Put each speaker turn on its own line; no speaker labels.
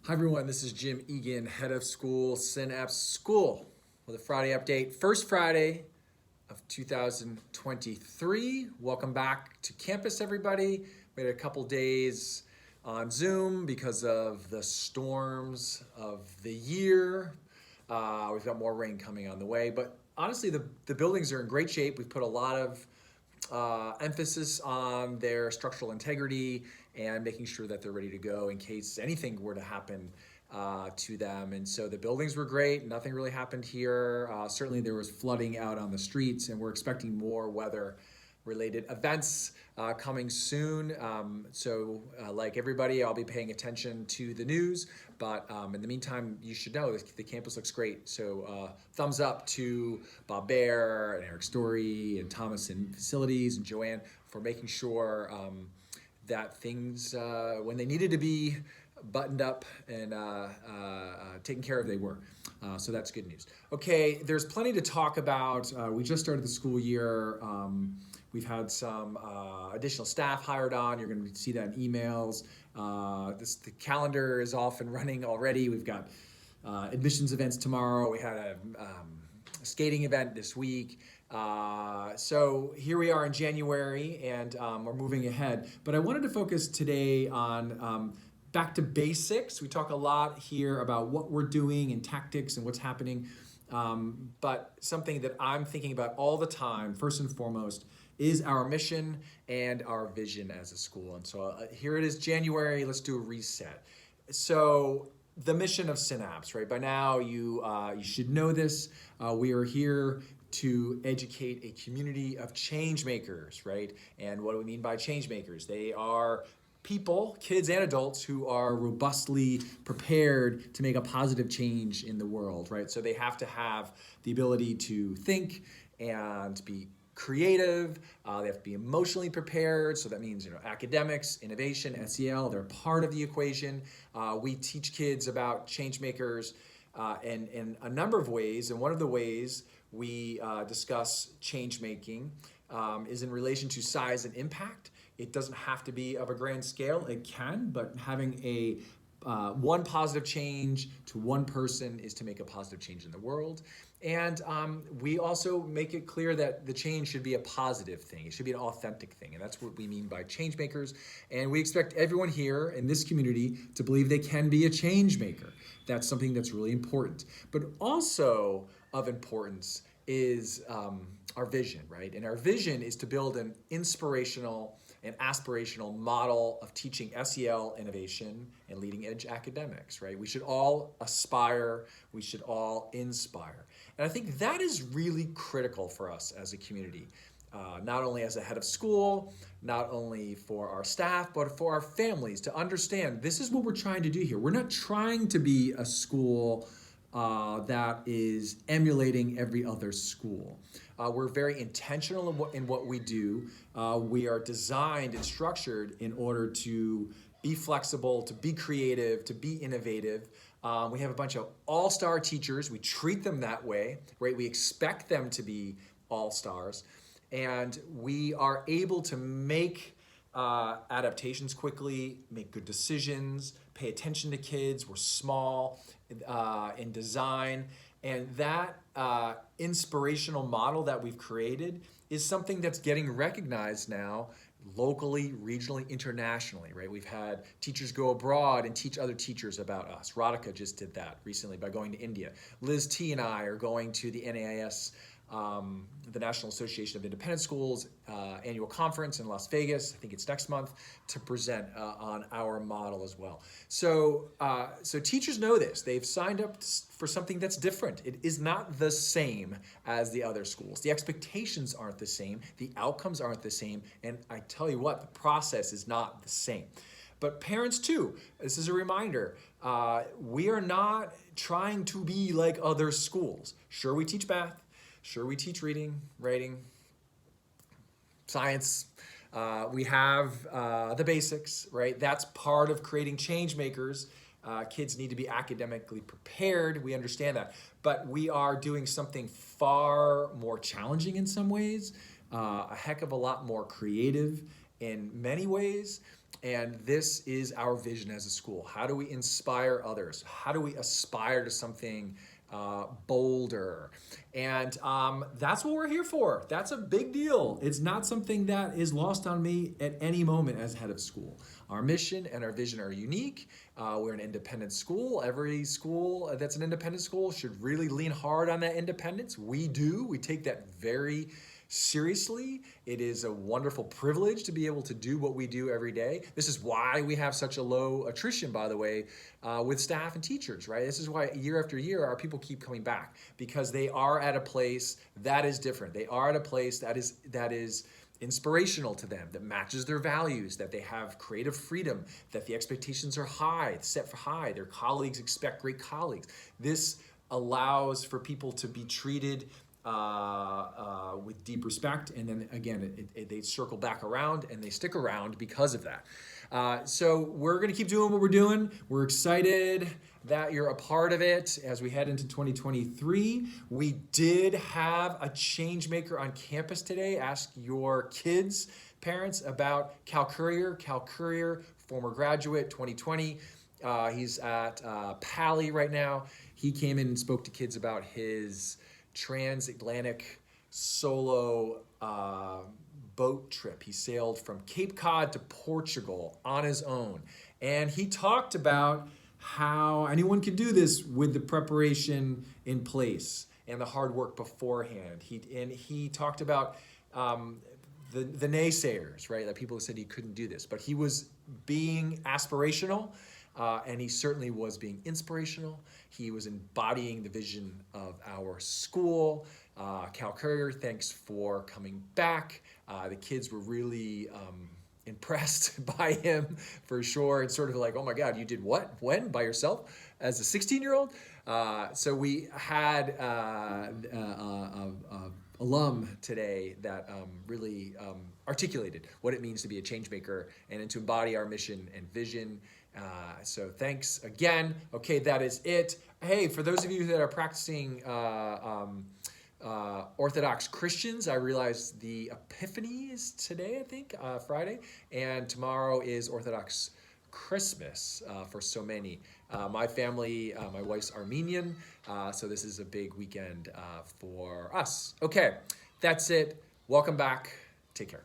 Hi everyone, this is Jim Egan, head of school, Synapse School, with a Friday update. First Friday of 2023. Welcome back to campus, everybody. We had a couple days on Zoom because of the storms of the year. We've got more rain coming on the way, but honestly, the buildings are in great shape. We've put a lot of emphasis on their structural integrity and making sure that they're ready to go in case anything were to happen to them. And so the buildings were great. Nothing really happened here. Certainly there was flooding out on the streets, and we're expecting more weather related events coming soon. Like everybody, I'll be paying attention to the news, but in the meantime, you should know the campus looks great. So thumbs up to Bob Bear and Eric Story and Thomas in facilities and Joanne for making sure that things, when they needed to be buttoned up and taken care of, they were. So that's good news. Okay, there's plenty to talk about. We just started the school year. We've had some additional staff hired on. You're going to see that in emails. The calendar is off and running already. We've got admissions events tomorrow. We had a skating event this week. So here we are in January, and we're moving ahead. But I wanted to focus today on back to basics. We talk a lot here about what we're doing and tactics and what's happening. But something that I'm thinking about all the time, first and foremost, is our mission and our vision as a school. And so here it is, January, let's do a reset. So the mission of Synapse, right? By now you should know this. We are here to educate a community of change makers, right? And what do we mean by change makers? They are people, kids and adults, who are robustly prepared to make a positive change in the world, right? So they have to have the ability to think and be creative. They have to be emotionally prepared. So that means, academics, innovation, SEL, they're part of the equation. We teach kids about change makers in a number of ways. And one of the ways we discuss change making is in relation to size and impact. It doesn't have to be of a grand scale. It can, but having a one positive change to one person is to make a positive change in the world. And we also make it clear that the change should be a positive thing. It should be an authentic thing. And that's what we mean by change makers. And we expect everyone here in this community to believe they can be a change maker. That's something that's really important. But also of importance is our vision, right? And our vision is to build an inspirational and aspirational model of teaching SEL, innovation, and leading edge academics, right? We should all aspire, we should all inspire. And I think that is really critical for us as a community, not only as a head of school, not only for our staff, but for our families to understand this is what we're trying to do here. We're not trying to be a school that is emulating every other school. We're very intentional in what we do. We are designed and structured in order to be flexible, to be creative, to be innovative. We have a bunch of all-star teachers. We treat them that way, right? We expect them to be all-stars. And we are able to make adaptations quickly, make good decisions, pay attention to kids. We're small in design. And that inspirational model that we've created is something that's getting recognized now locally, regionally, internationally, right? We've had teachers go abroad and teach other teachers about us. Radhika just did that recently by going to India. Liz T and I are going to the NAIS, the National Association of Independent Schools annual conference in Las Vegas. I think it's next month, to present on our model as well. So teachers know this. They've signed up for something that's different. It is not the same as the other schools. The expectations aren't the same. The outcomes aren't the same. And I tell you what, the process is not the same. But parents too, this is a reminder, we are not trying to be like other schools. Sure, we teach math. Sure, we teach reading, writing, science. We have the basics, right? That's part of creating change makers. Kids need to be academically prepared. We understand that. But we are doing something far more challenging in some ways, a heck of a lot more creative in many ways. And this is our vision as a school. How do we inspire others? How do we aspire to something bolder? And that's what we're here for. That's a big deal. It's not something that is lost on me at any moment as head of school. Our mission and our vision are unique. We're an independent school. Every school that's an independent school should really lean hard on that independence. We do. We take that very seriously. It is a wonderful privilege to be able to do what we do every day. This is why we have such a low attrition, by the way, with staff and teachers, right? This is why year after year our people keep coming back, because they are at a place that is different. They are at a place that is inspirational to them, that matches their values, that they have creative freedom, that the expectations are high, set for high. Their colleagues expect great colleagues. This allows for people to be treated with deep respect, and then again, they circle back around and they stick around because of that. So we're going to keep doing what we're doing. We're excited that you're a part of it as we head into 2023. We did have a change maker on campus today. Ask your kids' parents about Cal Courier. Cal Courier, former graduate, 2020. He's at Pally right now. He came in and spoke to kids about his transatlantic solo boat trip. He sailed from Cape Cod to Portugal on his own. And he talked about how anyone can do this with the preparation in place and the hard work beforehand. He talked about the naysayers, right? That people said he couldn't do this. But he was being aspirational. And he certainly was being inspirational. He was embodying the vision of our school. Cal Courier, thanks for coming back. The kids were really impressed by him for sure. It's sort of like, oh my God, you did what? When? By yourself? As a 16-year-old? So we had alum today that really articulated what it means to be a change maker and to embody our mission and vision. So thanks again. Okay, that is it. Hey, for those of you that are practicing Orthodox Christians, I realize the Epiphany is today, I think, Friday, and tomorrow is Orthodox Christmas for so many. My family, my wife's Armenian, so this is a big weekend for us. Okay, that's it. Welcome back. Take care.